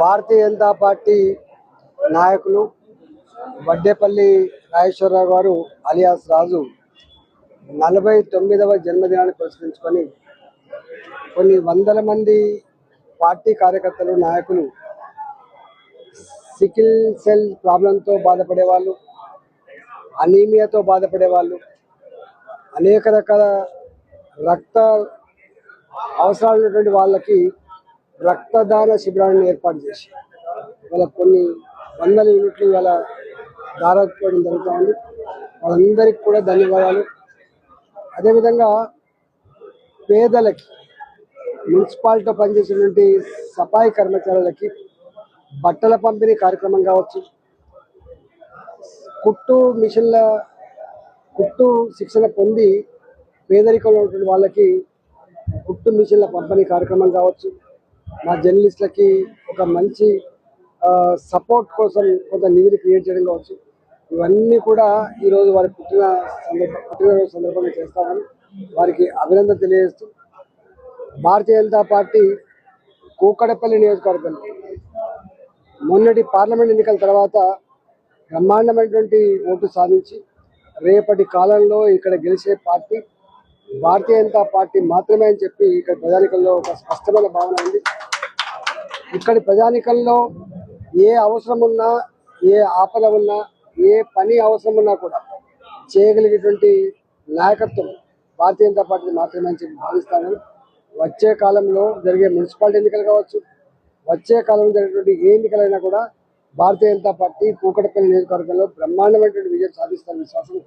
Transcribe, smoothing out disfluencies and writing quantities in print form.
Bharatiya Janata party నాయకులు వడ్డేపల్లి నాగేశ్వరరావు గారు alias రాజు 49వ జన్మదినాన్ని పురస్కరించుకొని కొన్ని వందల మంది పార్టీ కార్యకర్తలు నాయకులు సికిల్ సెల్ ప్రాబ్లంతో బాధపడే వాళ్ళు, అనీమియాతో బాధపడే వాళ్ళు, అనేక రకాల రక్త అవసరాలు ఉన్నటువంటి వాళ్ళకి రక్తదాన శిబిరాలను ఏర్పాటు చేసి వాళ్ళ కొన్ని వందల యూనిట్లు వాళ్ళ దారాపోవడం జరుగుతూ ఉంది. వాళ్ళందరికీ కూడా ధన్యవాదాలు. అదేవిధంగా పేదలకి, మున్సిపాలిటీలో పనిచేసినటువంటి సఫాయి కర్మచారులకి బట్టల పంపిణీ కార్యక్రమం కావచ్చు, కుట్టు శిక్షణ పొంది పేదరికంలో ఉన్నటువంటి వాళ్ళకి కుట్టు మిషన్ల పంపిణీ కార్యక్రమం కావచ్చు, మా జర్నలిస్టులకి ఒక మంచి సపోర్ట్ కోసం కొంత నిధిని క్రియేట్ చేయడం కావచ్చు, ఇవన్నీ కూడా ఈరోజు వారి పుట్టినరోజు సందర్భంగా చేస్తామని వారికి అభినందన తెలియజేస్తూ, భారతీయ జనతా పార్టీ కూకడపల్లి నియోజకవర్గంలో మొన్నటి పార్లమెంట్ ఎన్నికల తర్వాత బ్రహ్మాండమైనటువంటి ఓటు సాధించి రేపటి కాలంలో ఇక్కడ గెలిచే పార్టీ భారతీయ జనతా పార్టీ మాత్రమే అని చెప్పి ఇక్కడ ప్రజానికల్లో ఒక స్పష్టమైన భావన ఉంది. ఇక్కడి ప్రజానికల్లో ఏ అవసరం ఉన్నా, ఏ ఆపద ఉన్నా, ఏ పని అవసరం ఉన్నా కూడా చేయగలిగేటువంటి నాయకత్వం భారతీయ జనతా పార్టీ మాత్రమే అని చెప్పి భావిస్తాను. వచ్చే కాలంలో జరిగే మున్సిపాలిటీ ఎన్నికలు కావచ్చు, వచ్చే కాలంలో జరిగేటువంటి ఏ ఎన్నికలైనా కూడా భారతీయ జనతా పార్టీ కూకటపల్లి నియోజకవర్గంలో బ్రహ్మాండమైనటువంటి విజయం సాధిస్తారని విశ్వాసం.